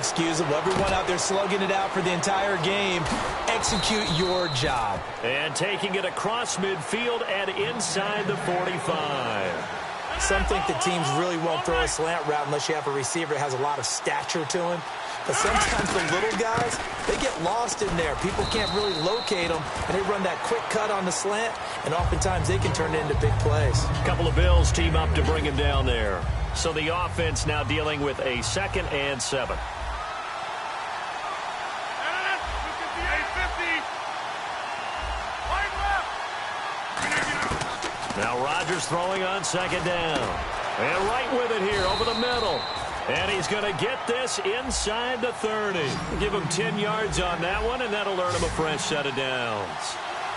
inexcusable. Everyone out there slugging it out for the entire game. Execute your job. And taking it across midfield and inside the 45. Some think that teams really won't throw a slant route unless you have a receiver that has a lot of stature to him. But sometimes the little guys, they get lost in there. People can't really locate them, and they run that quick cut on the slant, and oftentimes they can turn it into big plays. A couple of Bills team up to bring him down there. So the offense now dealing with a 2nd and 7. Now Rodgers throwing on 2nd down. And right with it here over the middle. And he's going to get this inside the 30. Give him 10 yards on that one, and that'll earn him a fresh set of downs.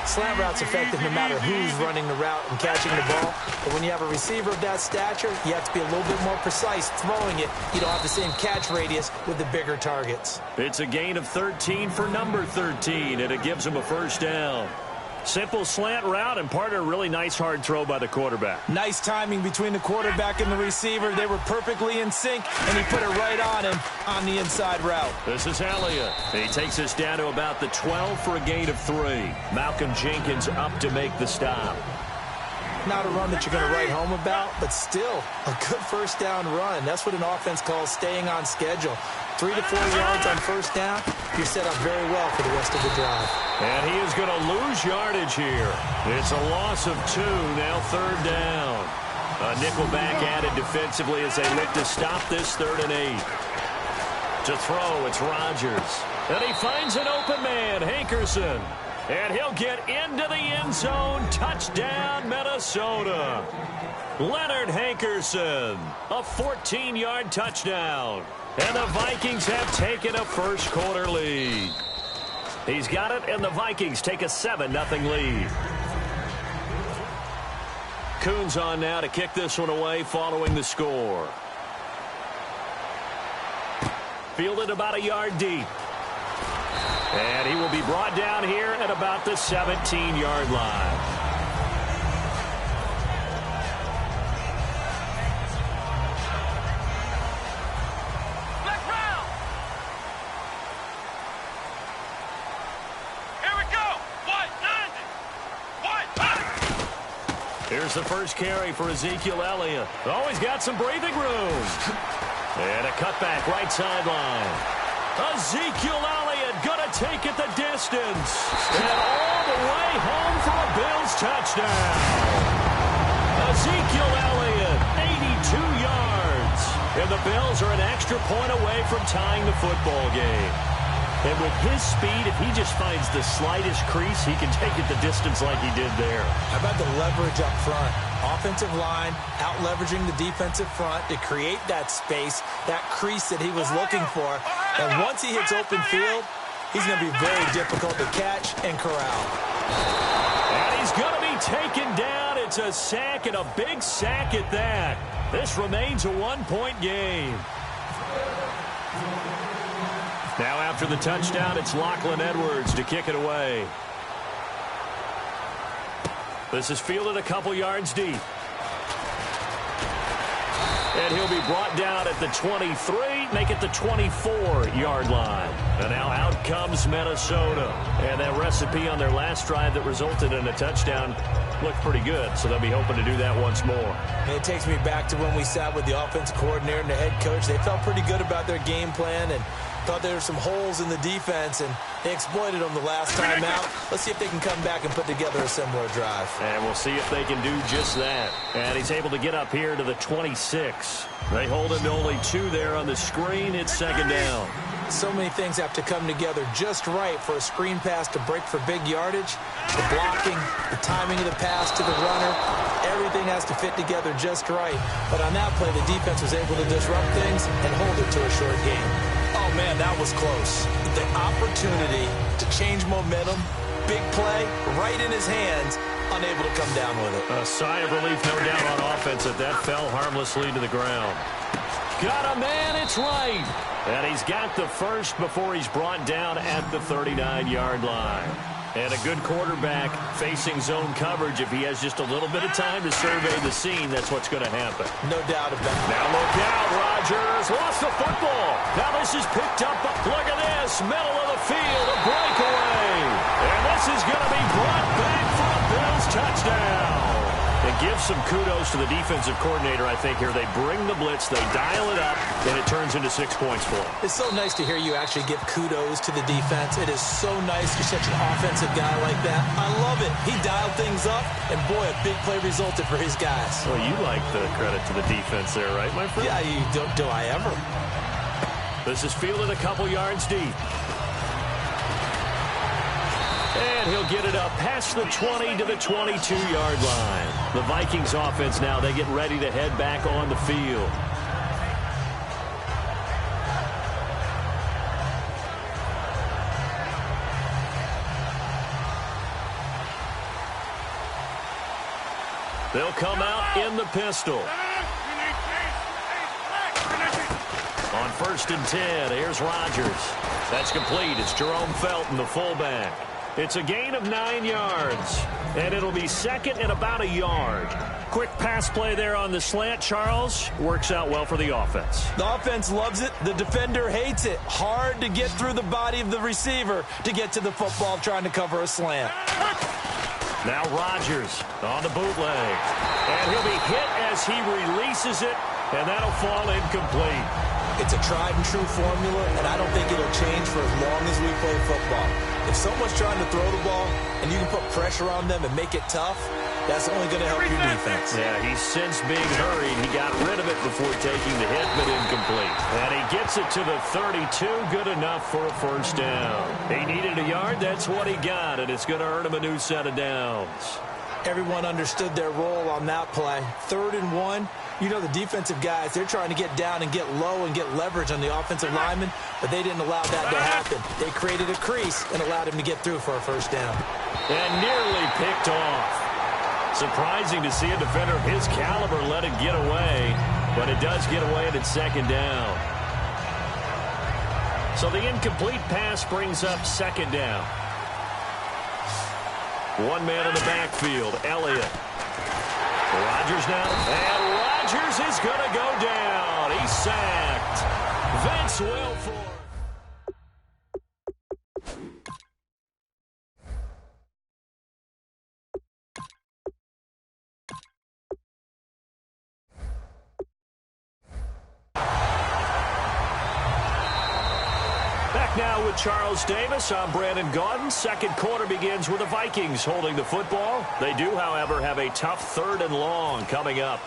Slant route's effective no matter who's running the route and catching the ball. But when you have a receiver of that stature, you have to be a little bit more precise throwing it. You don't have the same catch radius with the bigger targets. It's a gain of 13 for number 13, and it gives him a first down. Simple slant route, and part of a really nice hard throw by the quarterback. Nice timing between the quarterback and the receiver. They were perfectly in sync, and he put it right on him on the inside route. This is Elliott. He takes us down to about the 12 for a gain of 3. Malcolm Jenkins up to make the stop. Not a run that you're going to write home about, but still a good first down run. That's what an offense calls staying on schedule. 3 to 4 yards on first down, you're set up very well for the rest of the drive. And he is going to lose yardage here. It's a loss of 2, now 3rd down. A nickelback added defensively as they look to stop this 3rd and 8. To throw, it's Rodgers. And he finds an open man, Hankerson. And he'll get into the end zone. Touchdown, Minnesota. Leonard Hankerson, a 14-yard touchdown. And the Vikings have taken a first-quarter lead. He's got it, and the Vikings take a 7-0 lead. Coons on now to kick this one away following the score. Fielded about a yard deep. And he will be brought down here at about the 17-yard line. Here's the first carry for Ezekiel Elliott. Always got some breathing room. And a cutback right sideline. Ezekiel Elliott going to take it the distance. And all the way home for a Bills touchdown. Ezekiel Elliott, 82 yards. And the Bills are an extra point away from tying the football game. And with his speed, if he just finds the slightest crease, he can take it the distance like he did there. How about the leverage up front? Offensive line out-leveraging the defensive front to create that space, that crease that he was looking for. And once he hits open field, he's going to be very difficult to catch and corral. And he's going to be taken down. It's a sack, and a big sack at that. This remains a one-point game. Now after the touchdown, it's Lachlan Edwards to kick it away. This is fielded a couple yards deep. And he'll be brought down at the 23, make it the 24-yard line. And now out comes Minnesota. And that recipe on their last drive that resulted in a touchdown looked pretty good, so they'll be hoping to do that once more. And it takes me back to when we sat with the offensive coordinator and the head coach. They felt pretty good about their game plan and thought there were some holes in the defense, and they exploited them the last time out. Let's see if they can come back and put together a similar drive. And we'll see if they can do just that. And he's able to get up here to the 26. They hold him to only 2 there on the screen. It's second down. So many things have to come together just right for a screen pass to break for big yardage. The blocking, the timing of the pass to the runner, everything has to fit together just right. But on that play, the defense was able to disrupt things and hold it to a short game. Oh, man, that was close. The opportunity to change momentum, big play, right in his hands, unable to come down with it. A sigh of relief, no doubt, on offense that fell harmlessly to the ground. Got a man, it's right. And he's got the first before he's brought down at the 39-yard line. And a good quarterback facing zone coverage. If he has just a little bit of time to survey the scene, that's what's going to happen. No doubt about it. Now look out, Rodgers lost the football. Now this is picked up. Look at this. Middle of the field. A breakaway. And this is going to be brought back for a Bills touchdown. And give some kudos to the defensive coordinator, I think, here. They bring the blitz, they dial it up, and it turns into 6 points for them. It's so nice to hear you actually give kudos to the defense. It is so nice. You're such an offensive guy like that. I love it. He dialed things up, and boy, a big play resulted for his guys. Well, you like the credit to the defense there, right, my friend? Yeah, you don't. Do I ever? This is fielded a couple yards deep. And he'll get it up past the 20 to the 22-yard line. The Vikings offense now, they get ready to head back on the field. They'll come out in the pistol. On 1st and 10, here's Rodgers. That's complete. It's Jerome Felton, the fullback. It's a gain of 9 yards, and it'll be second and about a yard. Quick pass play there on the slant, Charles. Works out well for the offense. The offense loves it. The defender hates it. Hard to get through the body of the receiver to get to the football trying to cover a slant. Now Rodgers on the bootleg. And he'll be hit as he releases it, and that'll fall incomplete. It's a tried-and-true formula, and I don't think it'll change for as long as we play football. If someone's trying to throw the ball and you can put pressure on them and make it tough, that's only going to help your defense. Yeah, he's since being hurried. He got rid of it before taking the hit, but incomplete. And he gets it to the 32. Good enough for a first down. He needed a yard. That's what he got, and it's going to earn him a new set of downs. Everyone understood their role on that play. 3rd and 1. You know the defensive guys, they're trying to get down and get low and get leverage on the offensive lineman, but they didn't allow that to happen. They created a crease and allowed him to get through for a first down. And nearly picked off. Surprising to see a defender of his caliber let it get away, but it does get away and it's 2nd down. So the incomplete pass brings up 2nd down. One man in the backfield, Elliott. Rodgers now, and Rodgers is going to go down. He's sacked. Vince Wilfork. Back now with Charles Davis. I'm Brandon Gaudin. Second quarter begins with the Vikings holding the football. They do, however, have a tough 3rd and long coming up.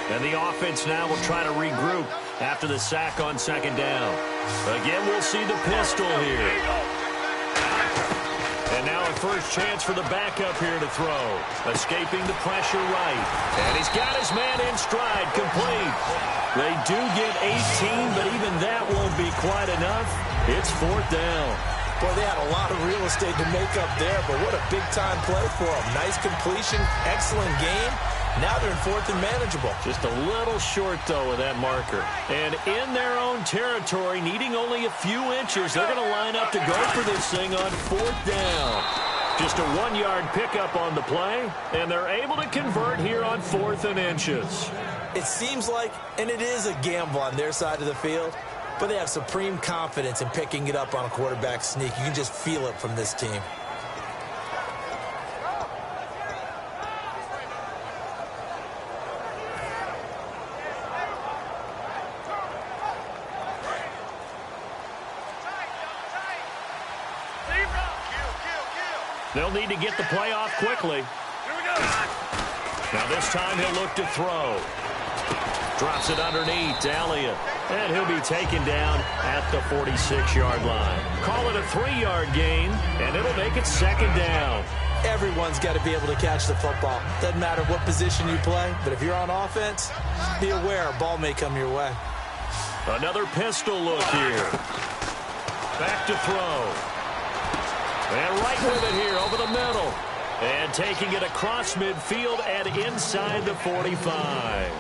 And the offense now will try to regroup after the sack on 2nd down. Again, we'll see the pistol here. And now a first chance for the backup here to throw. Escaping the pressure right. And he's got his man in stride, complete. They do get 18, but even that won't be quite enough. It's 4th down. Well, they had a lot of real estate to make up there, but what a big-time play for them. Nice completion, excellent game. Now they're in 4th and manageable. Just a little short, though, with that marker. And in their own territory, needing only a few inches, they're going to line up to go for this thing on 4th down. Just a 1-yard pickup on the play, and they're able to convert here on 4th and inches. It seems like, and it is a gamble on their side of the field, but they have supreme confidence in picking it up on a quarterback sneak. You can just feel it from this team. They'll need to get the play off quickly. Now this time he'll look to throw. Drops it underneath to Elliott. And he'll be taken down at the 46-yard line. Call it a 3-yard gain, and it'll make it 2nd down. Everyone's got to be able to catch the football. Doesn't matter what position you play, but if you're on offense, be aware a ball may come your way. Another pistol look here. Back to throw. And right with it here over the middle. And taking it across midfield and inside the 45.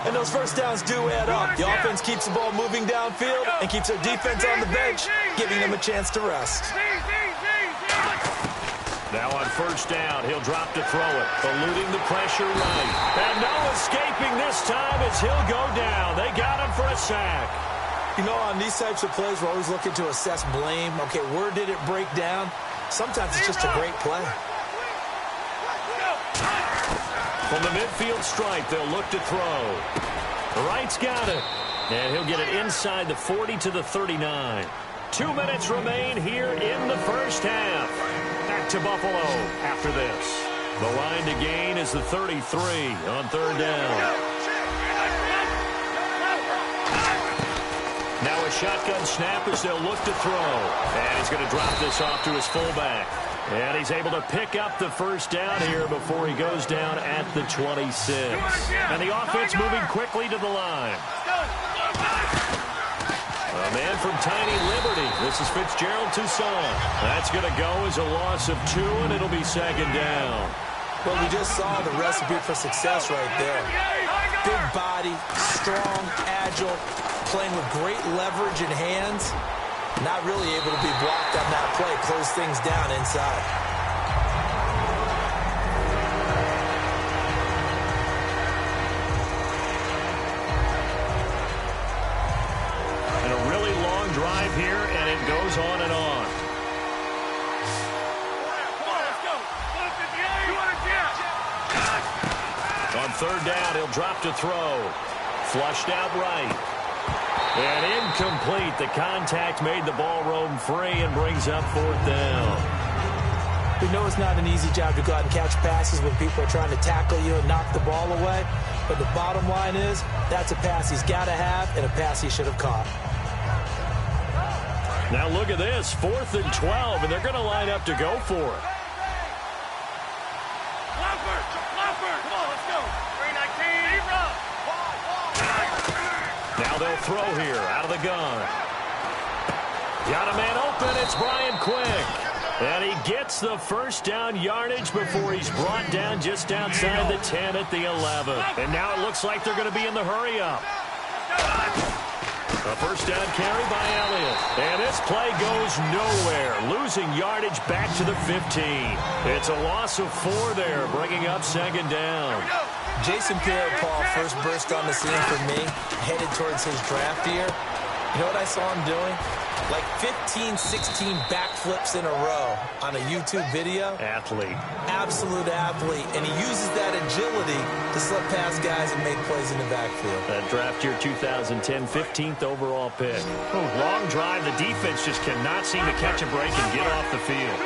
And those first downs do add up. The offense keeps the ball moving downfield and keeps their defense on the bench, giving them a chance to rest. Now on first down, he'll drop to throw it, eluding the pressure right. And no escaping this time as he'll go down. They got sack. You know, on these types of plays, we're always looking to assess blame. Okay, where did it break down? Sometimes it's just a great play. From the midfield stripe, they'll look to throw. Wright's got it. And he'll get it inside the 40 to the 39. 2 minutes remain here in the first half. Back to Buffalo after this. The line to gain is the 33 on third down. Now a shotgun snap as they'll look to throw. And he's going to drop this off to his fullback. And he's able to pick up the first down here before he goes down at the 26. And the offense moving quickly to the line. A man from Tiny Liberty. This is Fitzgerald Toussaint. That's going to go as a loss of 2, and it'll be second down. Well, we just saw the recipe for success right there. Big body, strong, agile, playing with great leverage in hands. Not really able to be blocked on that play. Close things down inside. And a really long drive here, and it goes on and on. On third down, he'll drop to throw. Flushed out right. And incomplete. The contact made the ball roam free and brings up fourth down. We know it's not an easy job to go out and catch passes when people are trying to tackle you and knock the ball away. But the bottom line is, that's a pass he's got to have and a pass he should have caught. Now look at this. 4th and 12, and they're going to line up to go for it. Now they'll throw here out of the gun. Got a man open. It's Brian Quick. And he gets the first down yardage before he's brought down just outside the 10 at the 11. And now it looks like they're going to be in the hurry-up. A first down carry by Elliott. And this play goes nowhere. Losing yardage back to the 15. It's a loss of 4 there, bringing up second down. Jason Pierre-Paul first burst on the scene for me, headed towards his draft year. You know what I saw him doing? Like 15, 16 backflips in a row on a YouTube video. Athlete. Absolute athlete. And he uses that agility to slip past guys and make plays in the backfield. That draft year 2010, 15th overall pick. Long drive. The defense just cannot seem to catch a break and get off the field.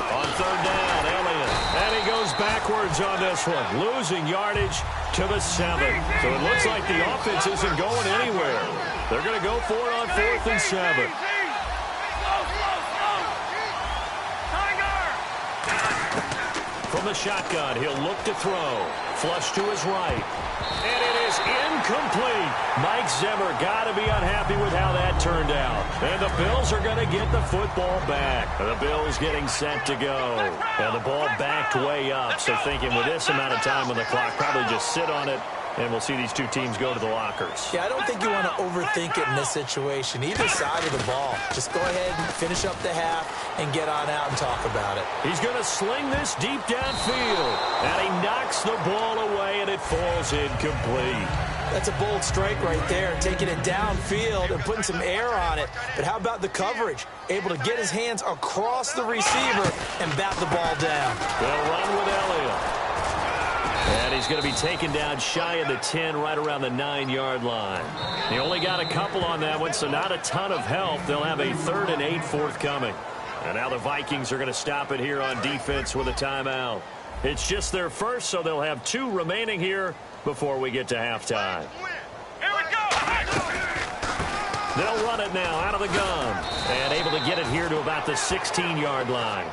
On third down, Elliott. And he goes backwards on this one. Losing yardage to the 7. So it looks like the offense isn't going anywhere. They're going to go for it on 4th and 7. From the shotgun, he'll look to throw. Flush to his right. And it is incomplete. Mike Zimmer got to be unhappy with how that turned out. And the Bills are going to get the football back. The Bills getting set to go. And the ball backed way up. So thinking with this amount of time on the clock, probably just sit on it. And we'll see these two teams go to the lockers. Yeah, I don't think you want to overthink it in this situation. Either side of the ball. Just go ahead and finish up the half and get on out and talk about it. He's going to sling this deep downfield. And he knocks the ball away, and it falls incomplete. That's a bold strike right there, taking it downfield and putting some air on it. But how about the coverage? Able to get his hands across the receiver and bat the ball down. They'll run with Elliott. And he's going to be taken down shy of the 10, right around the 9-yard line. He only got a couple on that one, so not a ton of help. They'll have a 3rd and 8 forthcoming. And now the Vikings are going to stop it here on defense with a timeout. It's just their first, so they'll have 2 remaining here before we get to halftime. Here we go! They'll run it now out of the gun. And able to get it here to about the 16-yard line.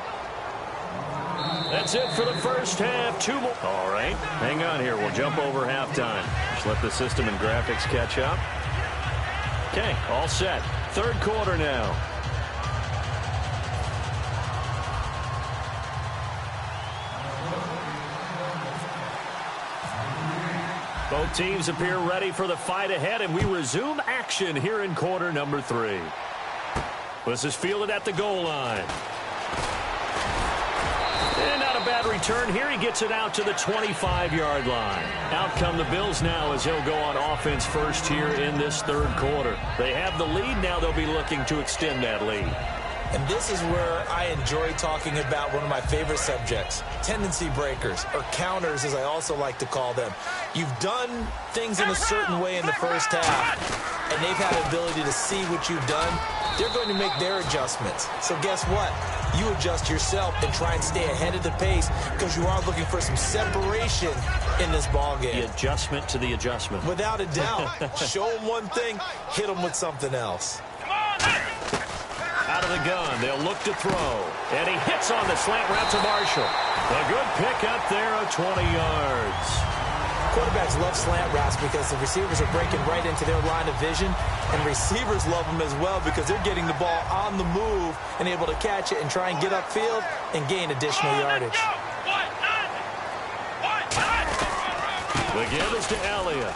That's it for the first half. 2 more. All right, hang on here. We'll jump over halftime. Just let the system and graphics catch up. Okay, all set. 3rd quarter now. Both teams appear ready for the fight ahead, and we resume action here in quarter number 3. This is fielded at the goal line. And not a bad return here. He gets it out to the 25-yard line. Out come the Bills now as he'll go on offense first here in this third quarter. They have the lead. Now they'll be looking to extend that lead. And this is where I enjoy talking about one of my favorite subjects, tendency breakers, or counters as I also like to call them. You've done things in a certain way in the first half, and they've had the ability to see what you've done. They're going to make their adjustments. So guess what? You adjust yourself and try and stay ahead of the pace because you are looking for some separation in this ballgame. The adjustment to the adjustment. Without a doubt. Show them one thing, hit them with something else. Out of the gun, they'll look to throw. And he hits on the slant route to Marshall. A good pick up there of 20 yards. Quarterbacks love slant routes because the receivers are breaking right into their line of vision, and receivers love them as well because they're getting the ball on the move and able to catch it and try and get upfield and gain additional yardage. The give is to Elliott.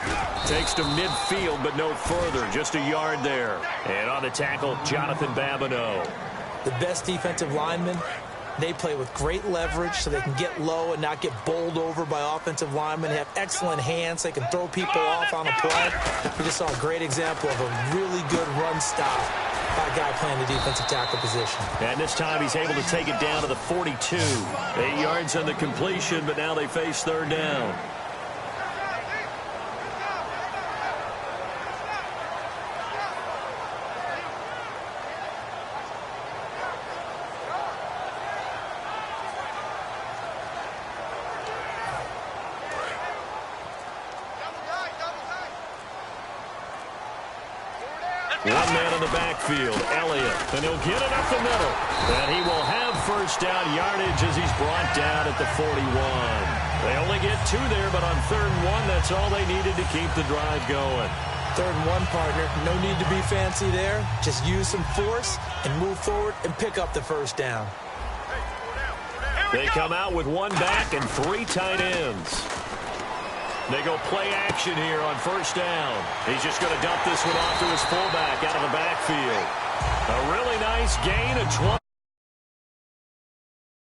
Takes to midfield, but no further. Just a yard there. And on the tackle, Jonathan Babineau. The best defensive linemen, they play with great leverage so they can get low and not get bowled over by offensive linemen. They have excellent hands. They can throw people off on a play. We just saw a great example of a really good run stop by a guy playing the defensive tackle position. And this time he's able to take it down to the 42. 8 yards on the completion, but now they face third down. One man in the backfield, Elliott, and he'll get it up the middle. And he will have first down yardage as he's brought down at the 41. They only get 2 there, but on 3rd and 1, that's all they needed to keep the drive going. 3rd and 1, partner. No need to be fancy there. Just use some force and move forward and pick up the first down. They come out with 1 back and 3 tight ends. They go play action here on first down. He's just going to dump this one off to his fullback out of the backfield. A really nice gain of 20.